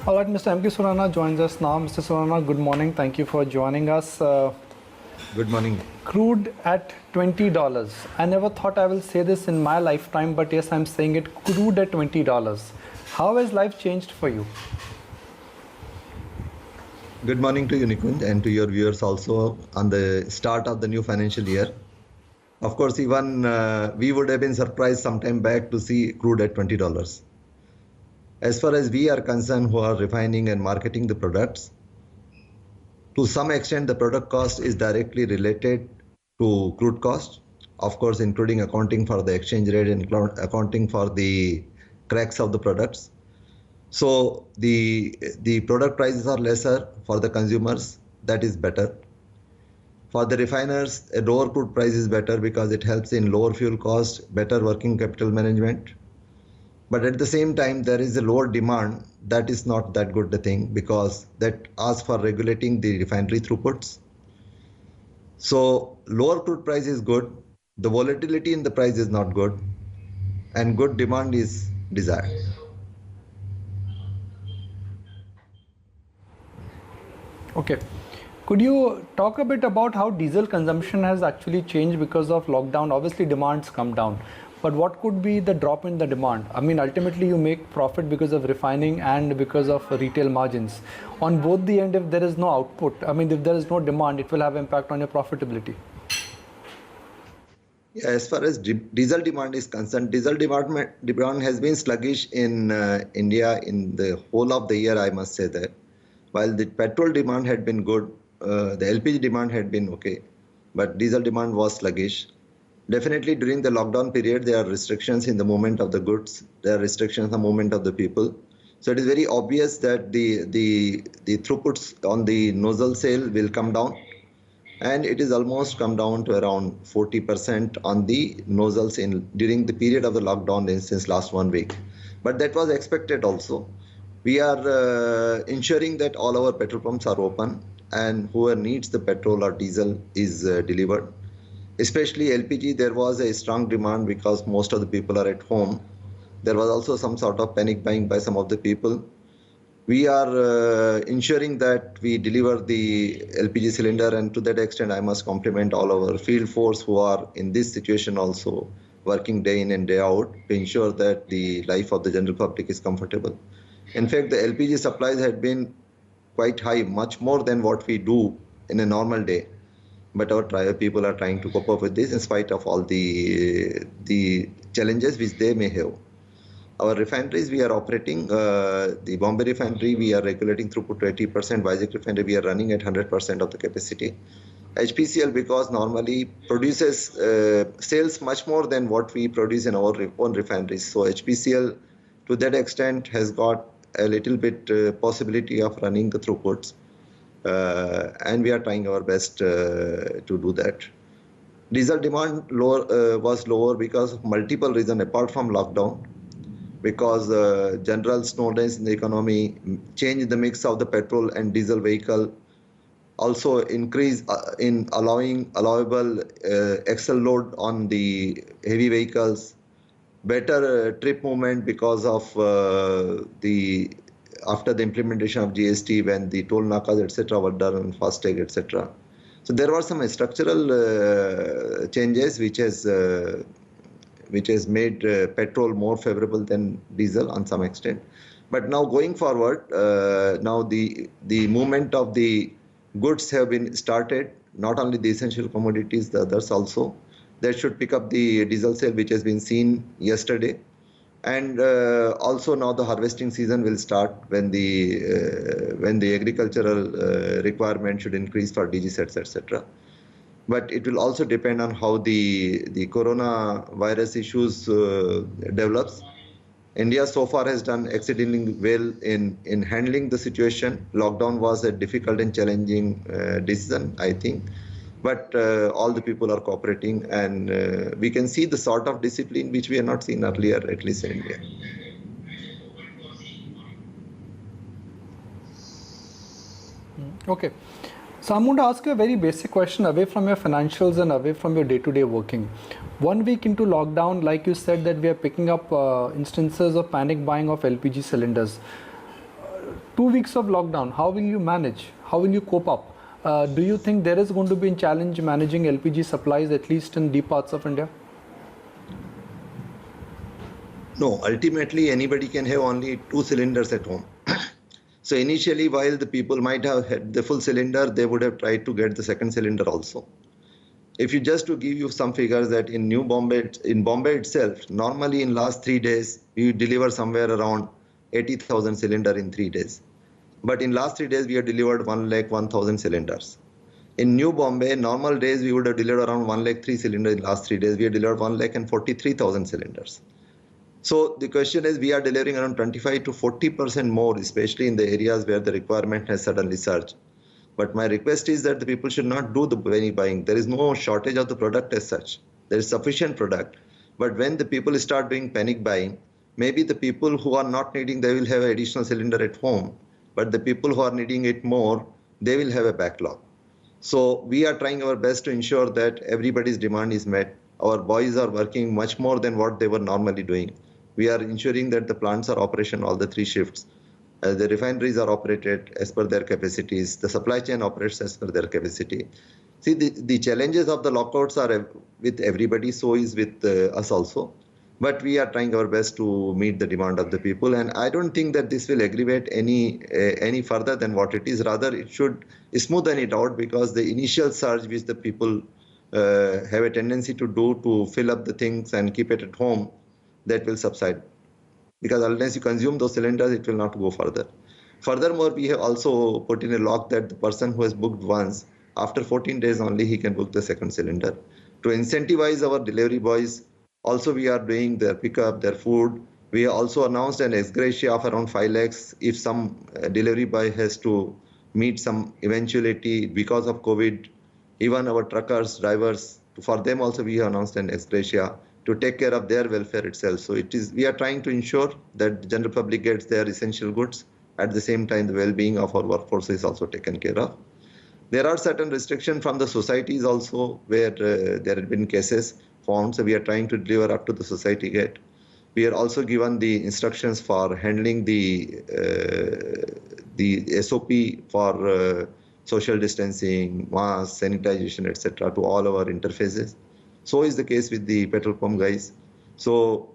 All right, Mr. M.K. Surana joins us now. Mr. Surana, good morning. Thank you for joining us. Good morning. Crude at $20. I never thought I will say this in my lifetime, but yes, I'm saying it. Crude at $20. How has life changed for you? Good morning to you, Nikunj, and to your viewers also on the start of the new financial year. Of course, even we would have been surprised sometime back to see crude at $20. As far as we are concerned, who are refining and marketing the products, to some extent, the product cost is directly related to crude cost, of course, including accounting for the exchange rate and accounting for the cracks of the products. So the product prices are lesser for the consumers. That is better. For the refiners, a lower crude price is better because it helps in lower fuel cost, better working capital management. But at the same time, there is a lower demand. That is not that good a thing because that asks for regulating the refinery throughputs. So lower crude price is good. The volatility in the price is not good. And good demand is desired. Okay. Could you talk a bit about how diesel consumption has actually changed because of lockdown? Obviously, demand's come down. But what could be the drop in the demand? I mean, ultimately, you make profit because of refining and because of retail margins. On both the end, if there is no output, I mean, if there is no demand, it will have impact on your profitability. Yeah, as far as diesel demand is concerned, diesel demand has been sluggish in India in the whole of the year, I must say that. While the petrol demand had been good, the LPG demand had been okay, but diesel demand was sluggish. Definitely during the lockdown period, there are restrictions in the movement of the goods. There are restrictions in the movement of the people. So it is very obvious that the throughputs on the nozzle sale will come down. And it is almost come down to around 40% on the nozzles during the period of the lockdown since last 1 week. But that was expected also. We are ensuring that all our petrol pumps are open and whoever needs the petrol or diesel is delivered. Especially LPG, there was a strong demand because most of the people are at home. There was also some sort of panic buying by some of the people. We are ensuring that we deliver the LPG cylinder, and to that extent, I must compliment all our field force who are in this situation also working day in and day out to ensure that the life of the general public is comfortable. In fact, the LPG supplies had been quite high, much more than what we do in a normal day. But our people are trying to cope up with this in spite of all the challenges which they may have. Our refineries, we are operating, the Bombay refinery, we are regulating throughput to 80%, Vizag refinery, we are running at 100% of the capacity. HPCL, because normally produces, sales much more than what we produce in our own refineries. So HPCL, to that extent, has got a little bit possibility of running the throughputs. And we are trying our best to do that. Diesel demand was lower because of multiple reasons apart from lockdown, because general slowness in the economy changed the mix of the petrol and diesel vehicle, also increase in allowable axle load on the heavy vehicles, better trip movement because of after the implementation of GST, when the toll nakas, etc., were done on FASTag, etc. So there were some structural changes which has made petrol more favorable than diesel on some extent. But now going forward, now the movement of the goods have been started, not only the essential commodities, the others also. That should pick up the diesel sale which has been seen yesterday. And also now the harvesting season will start when the agricultural requirement should increase for DG sets, etc. But it will also depend on how the coronavirus issues develops. India so far has done exceedingly well in handling the situation. Lockdown was a difficult and challenging decision, I think. But all the people are cooperating, and we can see the sort of discipline which we have not seen earlier, at least in India. Okay. So I'm going to ask you a very basic question away from your financials and away from your day-to-day working. 1 week into lockdown, like you said, that we are picking up instances of panic buying of LPG cylinders. 2 weeks of lockdown, how will you manage? How will you cope up? Do you think there is going to be a challenge managing LPG supplies, at least in deep parts of India? No, ultimately anybody can have only 2 cylinders at home. So initially, while the people might have had the full cylinder, they would have tried to get the second cylinder also. If you just to give you some figures that in Bombay itself, normally in last 3 days, we deliver somewhere around 80,000 cylinder in 3 days. But in last 3 days, we have delivered 1,01,000 cylinders. In New Bombay, normal days, we would have delivered around 1,03,000 cylinders in last 3 days. We have delivered 1,43,000 cylinders. So the question is, we are delivering around 25 to 40% more, especially in the areas where the requirement has suddenly surged. But my request is that the people should not do the panic buying. There is no shortage of the product as such. There is sufficient product. But when the people start doing panic buying, maybe the people who are not needing, they will have an additional cylinder at home. But the people who are needing it more, they will have a backlog. So we are trying our best to ensure that everybody's demand is met. Our boys are working much more than what they were normally doing. We are ensuring that the plants are operational all the 3 shifts. The refineries are operated as per their capacities. The supply chain operates as per their capacity. See, the challenges of the lockouts are with everybody, so is with us also. But we are trying our best to meet the demand of the people. And I don't think that this will aggravate any further than what it is. Rather, it should smoothen it out, because the initial surge which the people have a tendency to do to fill up the things and keep it at home, that will subside. Because unless you consume those cylinders, it will not go further. Furthermore, we have also put in a lock that the person who has booked once, after 14 days only, he can book the second cylinder. To incentivize our delivery boys, also we are doing their pickup, their food. We have also announced an ex gratia of around 5 lakhs if some delivery boy has to meet some eventuality because of COVID. Even our truckers, drivers, for them also we have announced an ex gratia to take care of their welfare itself. So we are trying to ensure that the general public gets their essential goods. At the same time, the well-being of our workforce is also taken care of. There are certain restrictions from the societies also, where there have been cases found. So we are trying to deliver up to the society gate. We are also given the instructions for handling the SOP for social distancing, mask, sanitization, etc. to all our interfaces. So is the case with the petrol pump guys. So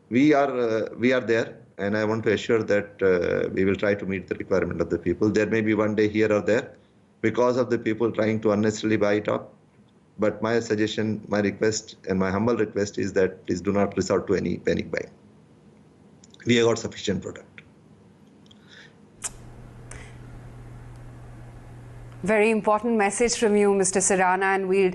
we are there, and I want to assure that we will try to meet the requirement of the people. There may be one day here or there because of the people trying to unnecessarily buy it up. But my suggestion, my request, and my humble request is that please do not resort to any panic buying. We have got sufficient product. Very important message from you, Mr. Surana, and we'll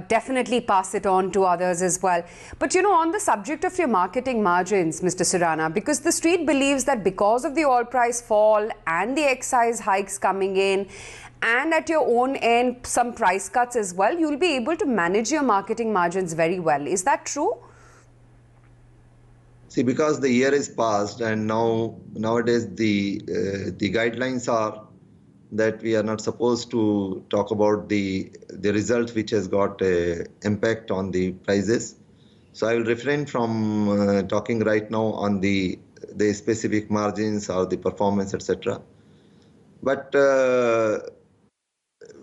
definitely pass it on to others as well. But, on the subject of your marketing margins, Mr. Surana, because the street believes that because of the oil price fall and the excise hikes coming in, and at your own end, some price cuts as well, you'll be able to manage your marketing margins very well. Is that true? See, because the year is past, and nowadays the guidelines are that we are not supposed to talk about the result which has got an impact on the prices. So I will refrain from talking right now on the specific margins or the performance, etc. But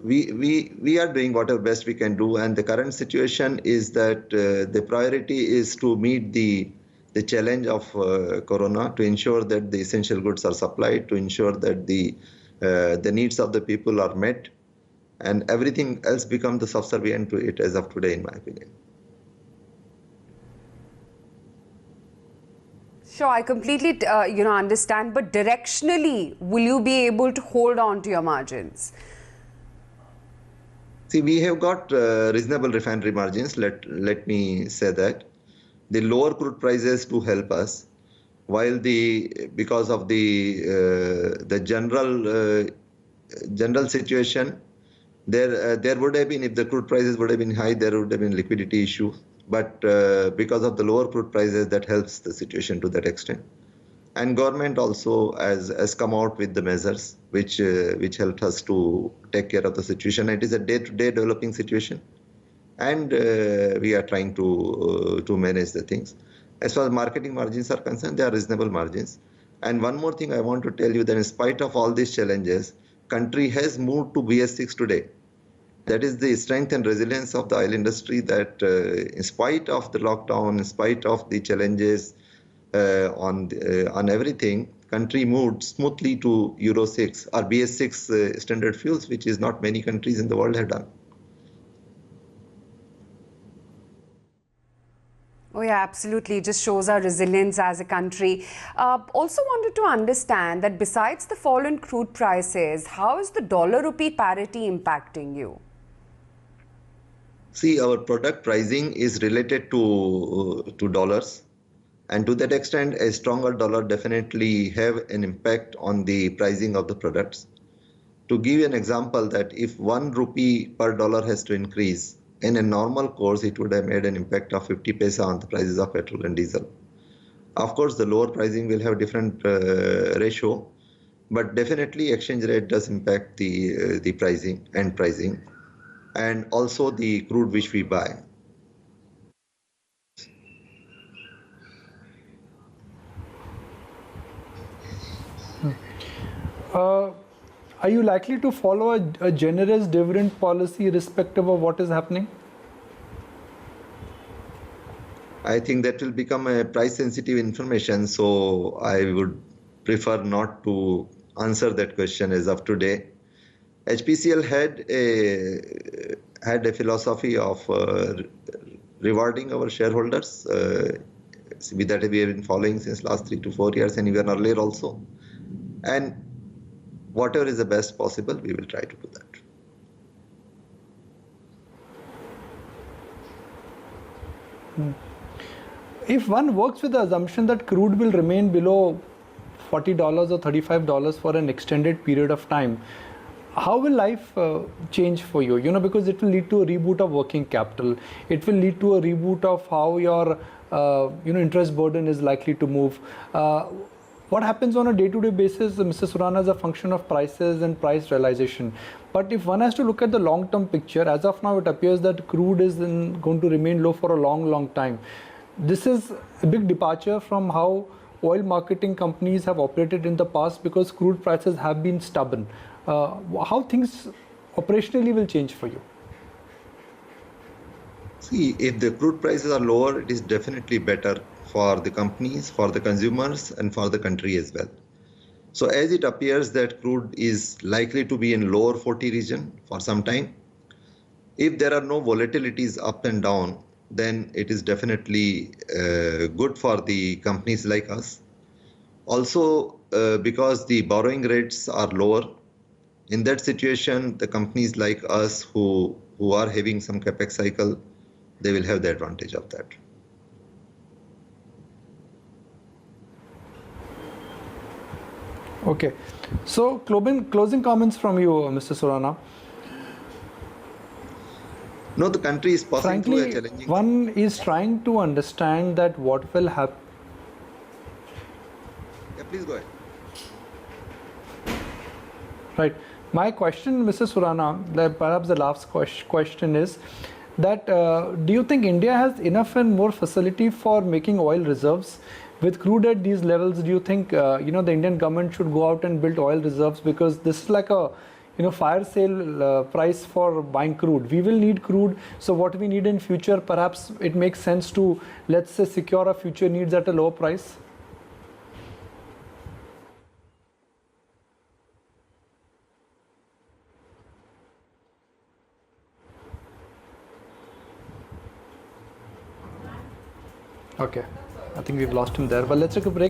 we are doing whatever best we can do, and the current situation is that the priority is to meet the challenge of Corona, to ensure that the essential goods are supplied, to ensure that the needs of the people are met, and everything else becomes the subservient to it as of today, in my opinion. Sure, I completely, understand. But directionally, will you be able to hold on to your margins? See, we have got reasonable refinery margins. Let me say that the lower crude prices do help us. While because of the general situation, there would have been, if the crude prices would have been high, there would have been liquidity issue. But because of the lower crude prices, that helps the situation to that extent. And government also has come out with the measures which helped us to take care of the situation. It is a day-to-day developing situation, and we are trying to manage the things. As far as marketing margins are concerned, they are reasonable margins. And one more thing I want to tell you, that in spite of all these challenges, country has moved to BS6 today. That is the strength and resilience of the oil industry, that in spite of the lockdown, in spite of the challenges on everything, country moved smoothly to Euro 6 or BS6 standard fuels, which is not many countries in the world have done. Oh, yeah, absolutely. It just shows our resilience as a country. Also wanted to understand that besides the fall in crude prices, how is the dollar-rupee parity impacting you? See, our product pricing is related to dollars, and to that extent, a stronger dollar definitely have an impact on the pricing of the products. To give you an example, that if 1 rupee per dollar has to increase, in a normal course, it would have made an impact of 50 paisa on the prices of petrol and diesel. Of course, the lower pricing will have different ratio, but definitely exchange rate does impact the pricing and also the crude which we buy. Are you likely to follow a generous dividend policy irrespective of what is happening? I think that will become a price sensitive information, so I would prefer not to answer that question as of today. HPCL had a philosophy of rewarding our shareholders. With that we have been following since last 3 to 4 years and even earlier also. And whatever is the best possible, we will try to do that. If one works with the assumption that crude will remain below $40 or $35 for an extended period of time, how will life change for you? You know, because it will lead to a reboot of working capital. It will lead to a reboot of how your interest burden is likely to move. What happens on a day-to-day basis, Mr. Surana, is a function of prices and price realization. But if one has to look at the long-term picture, as of now, it appears that crude is going to remain low for a long, long time. This is a big departure from how oil marketing companies have operated in the past, because crude prices have been stubborn. How things operationally will change for you? See, if the crude prices are lower, it is definitely better for the companies, for the consumers, and for the country as well. So as it appears that crude is likely to be in lower 40 region for some time, if there are no volatilities up and down, then it is definitely good for the companies like us. Also, because the borrowing rates are lower, in that situation, the companies like us who are having some capex cycle, they will have the advantage of that. Okay. So, closing comments from you, Mr. Surana. No, the country is passing through a Frankly, challenging. one is trying to understand that what will happen. Yeah, please go ahead. Right. My question, Mr. Surana, perhaps the last question is that do you think India has enough and more facility for making oil reserves? With crude at these levels, do you think the Indian government should go out and build oil reserves? Because this is like a fire sale price for buying crude. We will need crude. So what we need in future, perhaps it makes sense to, let's say, secure our future needs at a lower price. Okay, I think we've lost him there. But let's take a break.